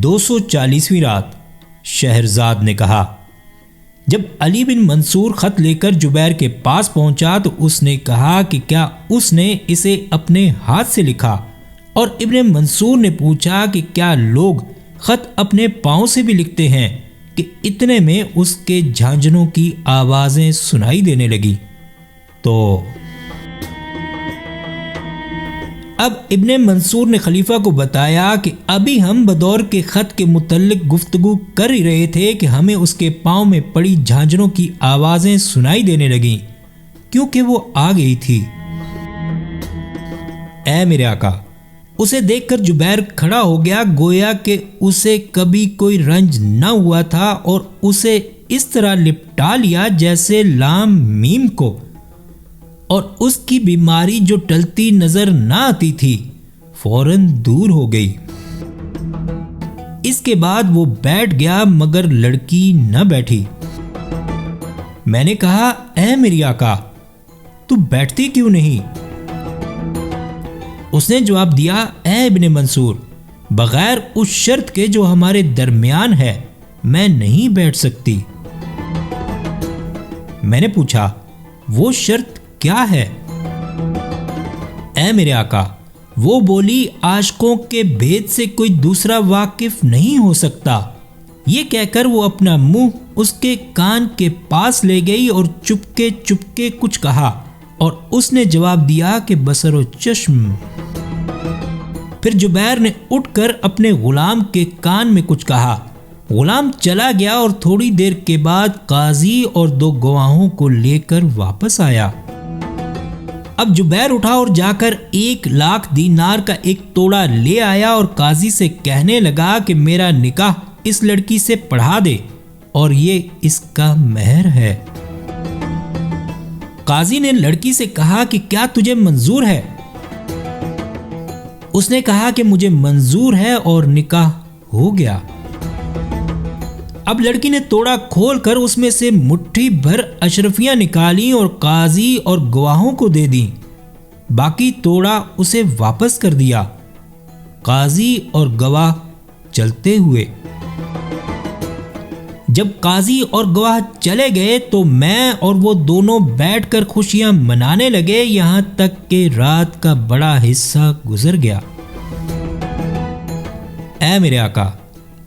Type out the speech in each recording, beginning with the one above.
240ویں رات شہرزاد نے کہا۔ جب علی بن منصور خط لے کر جبیر کے پاس پہنچا تو اس نے کہا کہ کیا اس نے اسے اپنے ہاتھ سے لکھا؟ اور ابن منصور نے پوچھا کہ کیا لوگ خط اپنے پاؤں سے بھی لکھتے ہیں؟ کہ اتنے میں اس کے جھانجھنوں کی آوازیں سنائی دینے لگی۔ تو اب ابن منصور نے خلیفہ کو بتایا کہ ابھی ہم بدور کے خط کے متعلق گفتگو کر ہی رہے تھے کہ ہمیں اس کے پاؤں میں پڑی جھانجھنوں کی آوازیں سنائی دینے لگیں، کیونکہ وہ آ گئی تھی۔ اے میرے آقا، اسے دیکھ کر جبیر کھڑا ہو گیا، گویا کہ اسے کبھی کوئی رنج نہ ہوا تھا، اور اسے اس طرح لپٹا لیا جیسے لام میم کو، اور اس کی بیماری جو ٹلتی نظر نہ آتی تھی فوراً دور ہو گئی۔ اس کے بعد وہ بیٹھ گیا مگر لڑکی نہ بیٹھی۔ میں نے کہا، اے میری آقا، تو بیٹھتی کیوں نہیں؟ اس نے جواب دیا، اے ابن منصور، بغیر اس شرط کے جو ہمارے درمیان ہے میں نہیں بیٹھ سکتی۔ میں نے پوچھا، وہ شرط کیا ہے؟ اے میرے آقا، وہ بولی، عاشقوں کے بھید سے کوئی دوسرا واقف نہیں ہو سکتا۔ یہ کہہ کر وہ اپنا منہ اس کے کان کے پاس لے گئی اور چپکے چپکے کچھ کہا، اور اس نے جواب دیا کہ بصر و چشم۔ پھر جبیر نے اٹھ کر اپنے غلام کے کان میں کچھ کہا، غلام چلا گیا اور تھوڑی دیر کے بعد قاضی اور 2 گواہوں کو لے کر واپس آیا۔ اب جبیر اٹھا اور جا کر 1,00,000 دینار کا ایک توڑا لے آیا اور قاضی سے کہنے لگا کہ میرا نکاح اس لڑکی سے پڑھا دے اور یہ اس کا مہر ہے۔ قاضی نے لڑکی سے کہا کہ کیا تجھے منظور ہے؟ اس نے کہا کہ مجھے منظور ہے، اور نکاح ہو گیا۔ اب لڑکی نے توڑا کھول کر اس میں سے مٹھی بھر اشرفیاں نکالیں اور قاضی اور گواہوں کو دے دیں، باقی توڑا اسے واپس کر دیا۔ قاضی اور گواہ چلتے ہوئے۔ جب قاضی اور گواہ چلے گئے تو میں اور وہ دونوں بیٹھ کر خوشیاں منانے لگے، یہاں تک کہ رات کا بڑا حصہ گزر گیا۔ اے میرے آقا،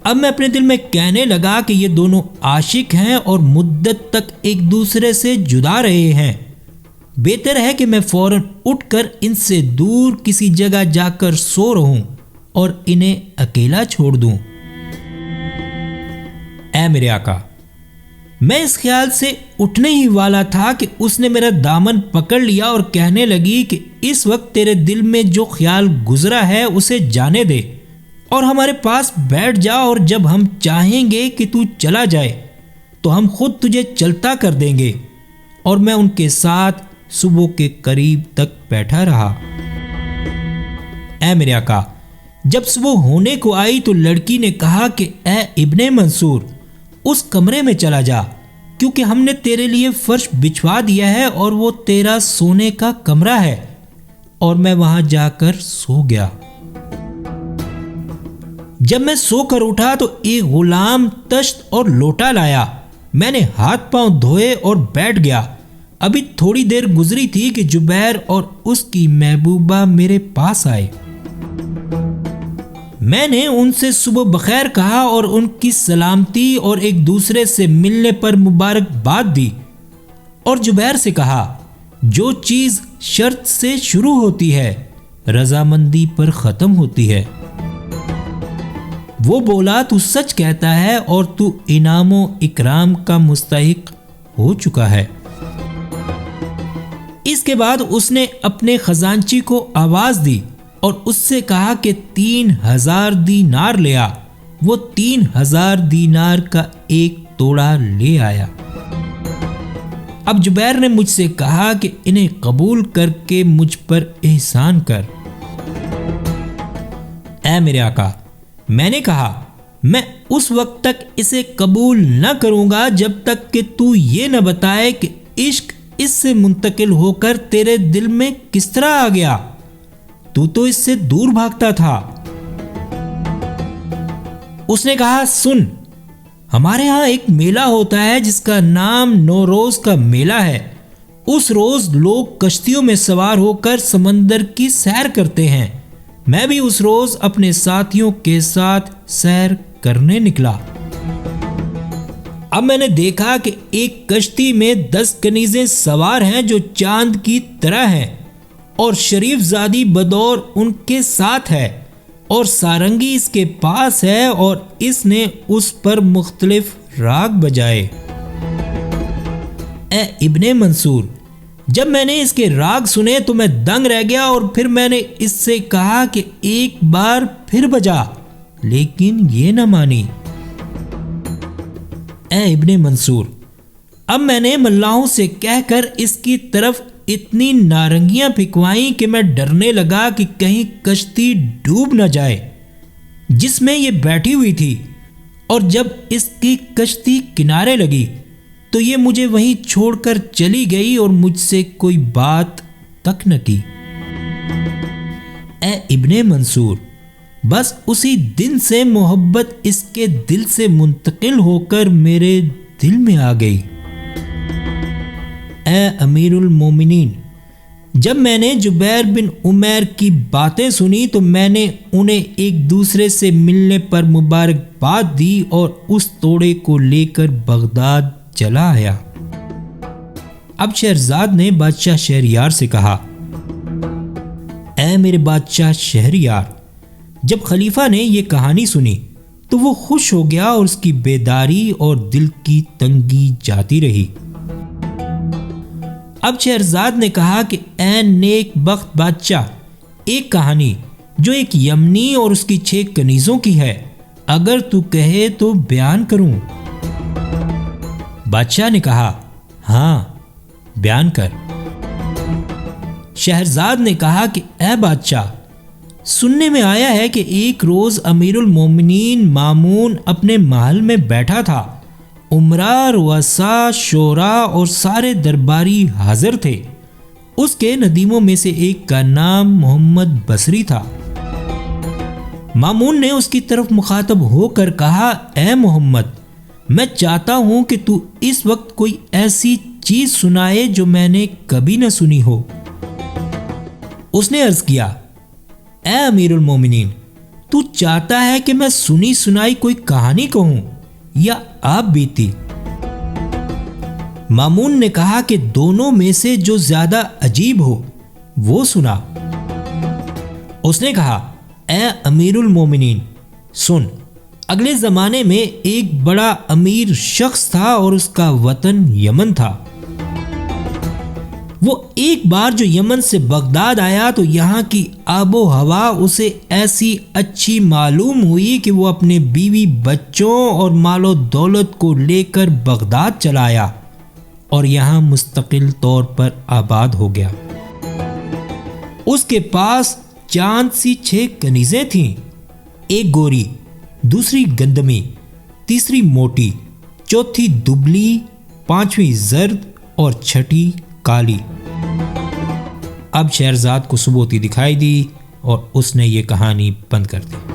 اب میں اپنے دل میں کہنے لگا کہ یہ دونوں عاشق ہیں اور مدت تک ایک دوسرے سے جدا رہے ہیں، بہتر ہے کہ میں فوراً اٹھ کر ان سے دور کسی جگہ جا کر سو رہوں اور انہیں اکیلا چھوڑ دوں۔ اے میرے آقا، میں اس خیال سے اٹھنے ہی والا تھا کہ اس نے میرا دامن پکڑ لیا اور کہنے لگی کہ اس وقت تیرے دل میں جو خیال گزرا ہے اسے جانے دے اور ہمارے پاس بیٹھ جا، اور جب ہم چاہیں گے کہ تو چلا جائے تو ہم خود تجھے چلتا کر دیں گے۔ اور میں ان کے ساتھ صبح کے قریب تک بیٹھا رہا۔ اے میرے آقا، جب صبح ہونے کو آئی تو لڑکی نے کہا کہ اے ابن منصور، اس کمرے میں چلا جا، کیونکہ ہم نے تیرے لیے فرش بچھوا دیا ہے اور وہ تیرا سونے کا کمرہ ہے۔ اور میں وہاں جا کر سو گیا۔ جب میں سو کر اٹھا تو ایک غلام تشت اور لوٹا لایا۔ میں نے ہاتھ پاؤں دھوئے اور بیٹھ گیا۔ ابھی تھوڑی دیر گزری تھی کہ جبیر اور اس کی محبوبہ میرے پاس آئے۔ میں نے ان سے صبح بخیر کہا اور ان کی سلامتی اور ایک دوسرے سے ملنے پر مبارکباد دی، اور جبیر سے کہا، جو چیز شرط سے شروع ہوتی ہے رضامندی پر ختم ہوتی ہے۔ وہ بولا، تو سچ کہتا ہے اور تو انعام و اکرام کا مستحق ہو چکا ہے۔ اس کے بعد اس نے اپنے خزانچی کو آواز دی اور اس سے کہا کہ 3,000 دینار لے آ۔ وہ 3,000 دینار کا ایک توڑا لے آیا۔ اب جبیر نے مجھ سے کہا کہ انہیں قبول کر کے مجھ پر احسان کر۔ اے میرے آقا، میں نے کہا، میں اس وقت تک اسے قبول نہ کروں گا جب تک کہ تو یہ نہ بتائے کہ عشق اس سے منتقل ہو کر تیرے دل میں کس طرح آ گیا۔ تو اس سے دور بھاگتا تھا۔ اس نے کہا سن، ہمارے ہاں ایک میلہ ہوتا ہے جس کا نام نوروز کا میلہ ہے۔ اس روز لوگ کشتیوں میں سوار ہو کر سمندر کی سیر کرتے ہیں۔ میں بھی اس روز اپنے ساتھیوں کے ساتھ سیر کرنے نکلا۔ اب میں نے دیکھا کہ ایک کشتی میں 10 کنیزیں سوار ہیں جو چاند کی طرح ہیں، اور شریف زادی بدور ان کے ساتھ ہے، اور سارنگی اس کے پاس ہے، اور اس نے اس پر مختلف راگ بجائے۔ اے ابن منصور، جب میں نے اس کے راگ سنے تو میں دنگ رہ گیا، اور پھر میں نے اس سے کہا کہ ایک بار پھر بجا، لیکن یہ نہ مانی۔ اے ابن منصور، اب میں نے ملاحوں سے کہہ کر اس کی طرف اتنی نارنگیاں پھینکوائیں کہ میں ڈرنے لگا کہ کہیں کشتی ڈوب نہ جائے جس میں یہ بیٹھی ہوئی تھی، اور جب اس کی کشتی کنارے لگی تو یہ مجھے وہیں چھوڑ کر چلی گئی اور مجھ سے کوئی بات تک نہ کی۔ اے ابن منصور، بس اسی دن سے محبت اس کے دل سے منتقل ہو کر میرے دل میں آ گئی۔ اے امیر المومنین، جب میں نے جبیر بن عمیر کی باتیں سنی تو میں نے انہیں ایک دوسرے سے ملنے پر مبارکباد دی اور اس توڑے کو لے کر بغداد چلا آیا۔ اب شہرزاد نے بادشاہ شہریار سے کہا، اے میرے بادشاہ شہریار، جب خلیفہ نے یہ کہانی سنی تو وہ خوش ہو گیا اور اس کی بیداری اور دل کی تنگی جاتی رہی۔ اب شہرزاد نے کہا کہ اے نیک بخت بادشاہ، ایک کہانی جو ایک یمنی اور اس کی 6 کنیزوں کی ہے، اگر تو کہے تو بیان کروں۔ بادشاہ نے کہا، ہاں بیان کر۔ شہرزاد نے کہا کہ اے بادشاہ، سننے میں آیا ہے کہ ایک روز امیر المومنین مامون اپنے محل میں بیٹھا تھا، امراء، رؤساء، شورا اور سارے درباری حاضر تھے۔ اس کے ندیموں میں سے ایک کا نام محمد بصری تھا۔ مامون نے اس کی طرف مخاطب ہو کر کہا، اے محمد، میں چاہتا ہوں کہ تو اس وقت کوئی ایسی چیز سنائے جو میں نے کبھی نہ سنی ہو۔ اس نے عرض کیا، اے امیر المومنین، تو چاہتا ہے کہ میں سنی سنائی کوئی کہانی کہوں یا آپ بیتی؟ مامون نے کہا کہ دونوں میں سے جو زیادہ عجیب ہو وہ سنا۔ اس نے کہا، اے امیر المومنین، سن، اگلے زمانے میں ایک بڑا امیر شخص تھا اور اس کا وطن یمن تھا۔ وہ ایک بار جو یمن سے بغداد آیا تو یہاں کی آب و ہوا اسے ایسی اچھی معلوم ہوئی کہ وہ اپنے بیوی بچوں اور مال و دولت کو لے کر بغداد چلا آیا اور یہاں مستقل طور پر آباد ہو گیا۔ اس کے پاس چاند سی 6 کنیزیں تھیں، ایک گوری، دوسری گندمی، تیسری موٹی، چوتھی دبلی، 5ویں زرد اور 6ٹھی کالی۔ اب شہرزاد کو ثبوتی دکھائی دی اور اس نے یہ کہانی بند کر دی۔